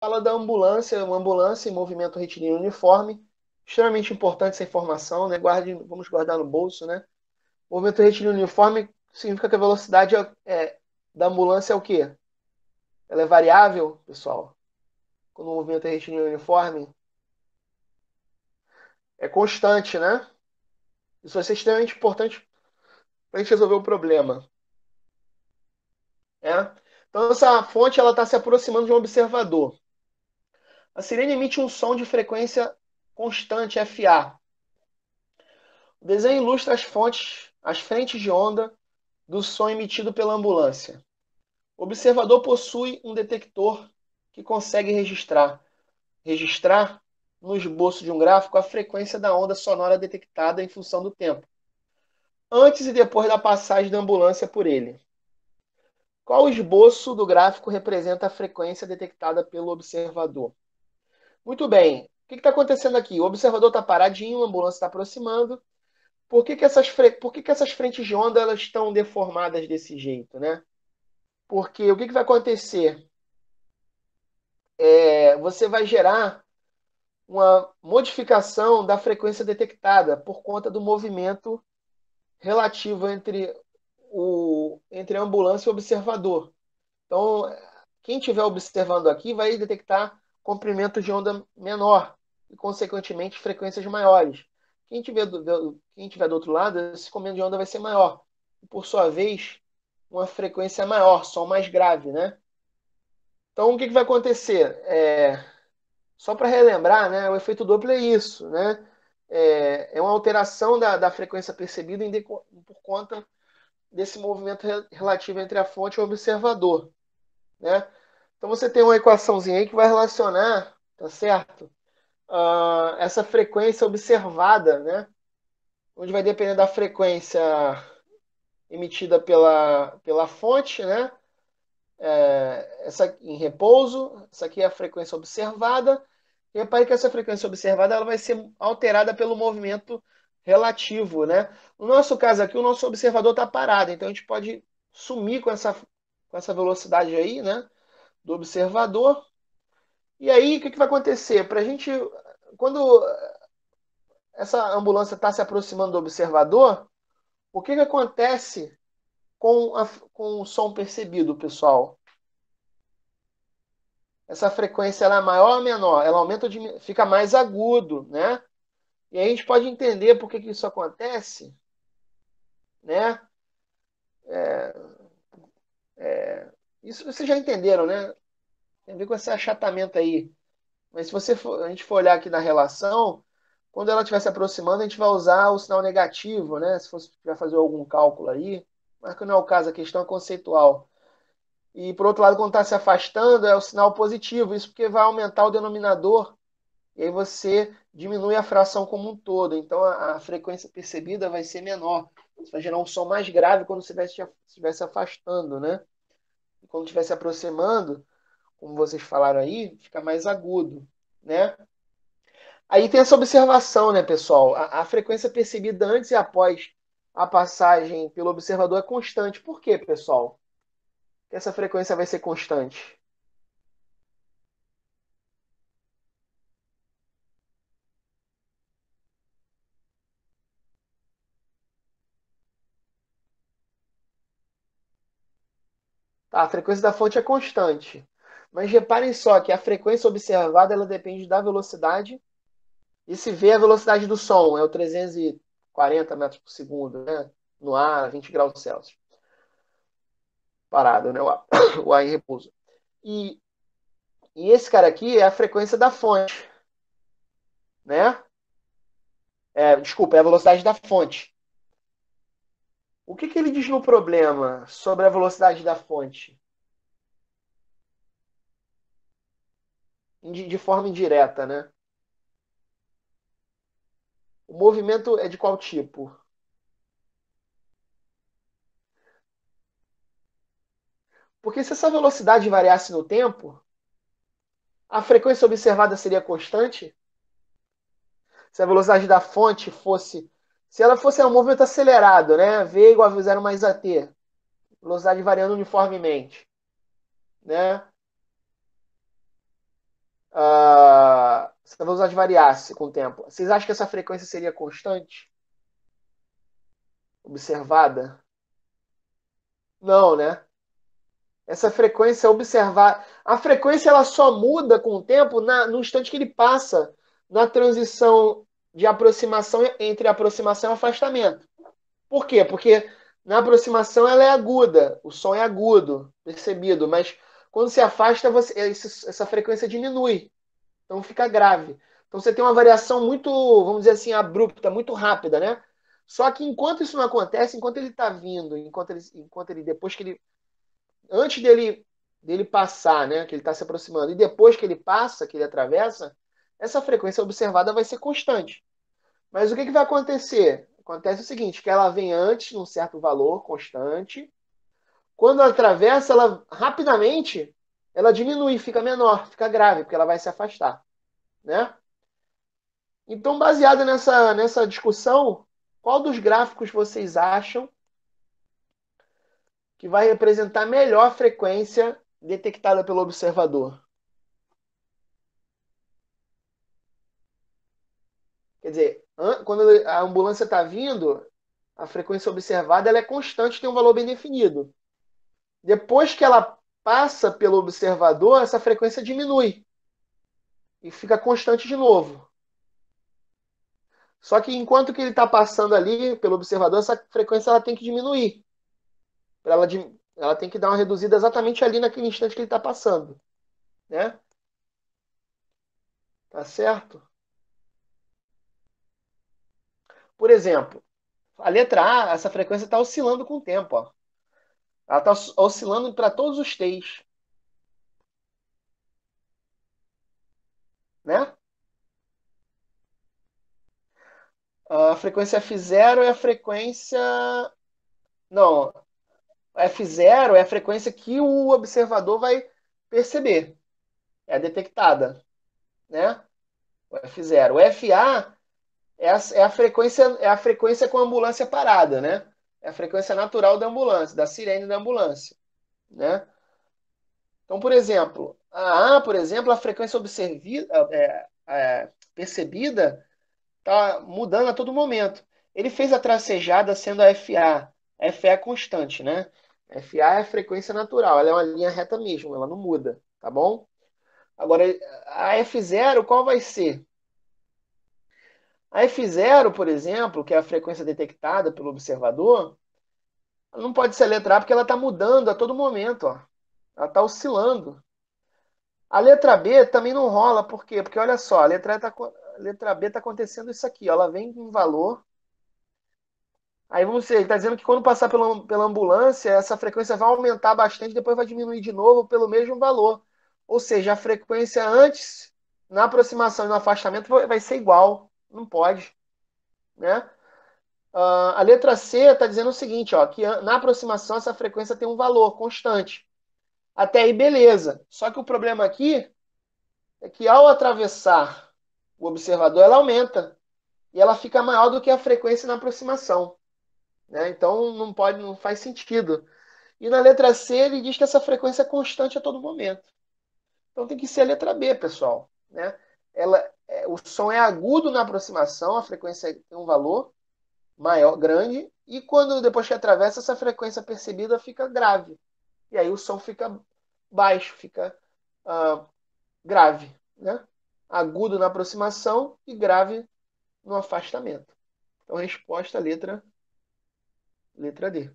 fala da ambulância, uma ambulância em movimento retilíneo uniforme, extremamente importante essa informação, né? Vamos guardar no bolso, né? Movimento retilíneo uniforme significa que a velocidade da ambulância é o quê? Ela é variável, pessoal? Quando o movimento é retilíneo uniforme, é constante, né? Isso vai ser extremamente importante para a gente resolver o problema. É? Então, essa fonte ela está se aproximando de um observador. A sirene emite um som de frequência constante, FA. O desenho ilustra as frentes de onda do som emitido pela ambulância. O observador possui um detector que consegue registrar no esboço de um gráfico a frequência da onda sonora detectada em função do tempo, antes e depois da passagem da ambulância por ele. Qual esboço do gráfico representa a frequência detectada pelo observador? Muito bem. O que está acontecendo aqui? O observador está paradinho, a ambulância está aproximando. Por que essas frentes de onda elas estão deformadas desse jeito, né? Porque o que vai acontecer? Você vai gerar uma modificação da frequência detectada por conta do movimento relativo entre a ambulância e o observador. Então, quem estiver observando aqui vai detectar comprimento de onda menor e, consequentemente, frequências maiores. Quem tiver do outro lado, esse comprimento de onda vai ser maior. E, por sua vez, uma frequência maior, som mais grave, né? Então, o que vai acontecer? Só para relembrar, né, o efeito Doppler é isso, né? É uma alteração da frequência percebida por conta desse movimento relativo entre a fonte e o observador, né? Então você tem uma equaçãozinha aí que vai relacionar, tá certo? Essa frequência observada, né? Onde vai depender da frequência emitida pela fonte, né? Essa em repouso, essa aqui é a frequência observada. E repare que essa frequência observada ela vai ser alterada pelo movimento relativo, né? No nosso caso aqui, o nosso observador está parado, então a gente pode sumir com essa velocidade aí, né? Do observador. E aí, o que vai acontecer? Quando essa ambulância está se aproximando do observador, o que acontece com o som percebido, pessoal? Essa frequência ela é maior ou menor? Ela aumenta ou fica mais agudo, né? E aí a gente pode entender por que isso acontece, né? Isso vocês já entenderam, né? Tem a ver com esse achatamento aí. Mas se a gente for olhar aqui na relação, quando ela estiver se aproximando, a gente vai usar o sinal negativo, né? Se você tiver fazer algum cálculo aí, mas que não é o caso, a questão é conceitual. E por outro lado, quando está se afastando, é o sinal positivo, isso porque vai aumentar o denominador, e aí você diminui a fração como um todo. Então a frequência percebida vai ser menor. Você vai gerar um som mais grave quando você estiver se afastando, né? E quando estiver se aproximando, como vocês falaram aí, fica mais agudo, né? Aí tem essa observação, né, pessoal? A frequência percebida antes e após a passagem pelo observador é constante. Por quê, pessoal? Que essa frequência vai ser constante? Tá, a frequência da fonte é constante. Mas reparem só que a frequência observada ela depende da velocidade. E se vê a velocidade do som, é o 340 metros por segundo, né? No ar, 20 graus Celsius. Parado, né? O ar em repouso. E, e esse cara aqui é a frequência da fonte, né? Desculpa, é a velocidade da fonte. O que ele diz no problema sobre a velocidade da fonte? De forma indireta, né? O movimento é de qual tipo? Porque se essa velocidade variasse no tempo, a frequência observada seria constante? Se a velocidade da fonte fosse. Se ela fosse um movimento acelerado, né? V igual a V0 mais AT. Velocidade variando uniformemente, né? Essa velocidade variasse com o tempo. Vocês acham que essa frequência seria constante? Observada? Não, né? Essa frequência observar. A frequência ela só muda com o tempo no instante que ele passa na transição de aproximação entre aproximação e afastamento. Por quê? Porque na aproximação ela é aguda, o som é agudo, percebido, mas quando se afasta, essa frequência diminui, então fica grave. Então você tem uma variação muito, vamos dizer assim, abrupta, muito rápida, né? Só que enquanto isso não acontece, enquanto ele está vindo, depois que ele antes dele passar, né, que ele está se aproximando, e depois que ele passa, que ele atravessa, essa frequência observada vai ser constante. Mas o que vai acontecer? Acontece o seguinte, que ela vem antes num certo valor constante. Quando ela atravessa, ela rapidamente ela diminui, fica menor, fica grave, porque ela vai se afastar, né? Então, baseado nessa discussão, qual dos gráficos vocês acham que vai representar melhor a frequência detectada pelo observador? Quer dizer, quando a ambulância está vindo, a frequência observada ela é constante, tem um valor bem definido. Depois que ela passa pelo observador, essa frequência diminui e fica constante de novo. Só que enquanto que ele está passando ali pelo observador, essa frequência ela tem que diminuir. Ela, ela tem que dar uma reduzida exatamente ali naquele instante que ele está passando. Né? Tá certo? Por exemplo, a letra A, essa frequência está oscilando com o tempo. Ó. Ela está oscilando para todos os T's. Né? A frequência F0 é a frequência. Não, F0 é a frequência que o observador vai perceber, é detectada, né? O F0. O FA é a frequência com a ambulância parada, né? É a frequência natural da ambulância, da sirene da ambulância, né? Então, por exemplo, por exemplo, a frequência percebida está mudando a todo momento. Ele fez a tracejada sendo a FA. A FA é constante, né? FA é a frequência natural, ela é uma linha reta mesmo, ela não muda, tá bom? Agora, a F0, qual vai ser? A F0, por exemplo, que é a frequência detectada pelo observador, ela não pode ser a letra A porque ela está mudando a todo momento, ó. Ela está oscilando. A letra B também não rola, por quê? Porque olha só, a letra B está acontecendo isso aqui, ó, ela vem com um valor. Aí vamos dizer, ele está dizendo que quando passar pela ambulância, essa frequência vai aumentar bastante, depois vai diminuir de novo pelo mesmo valor. Ou seja, a frequência antes, na aproximação e no afastamento, vai ser igual. Não pode. Né? A letra C está dizendo o seguinte, ó, que na aproximação essa frequência tem um valor constante. Até aí, beleza. Só que o problema aqui é que ao atravessar o observador, ela aumenta. E ela fica maior do que a frequência na aproximação. Né? Então não faz sentido. E na letra C ele diz que essa frequência é constante a todo momento. Então tem que ser a letra B, pessoal. Né? O som é agudo na aproximação, a frequência tem um valor maior, grande, e quando depois que atravessa, essa frequência percebida fica grave. E aí o som fica baixo, fica grave. Né? Agudo na aproximação e grave no afastamento. Então, resposta letra D.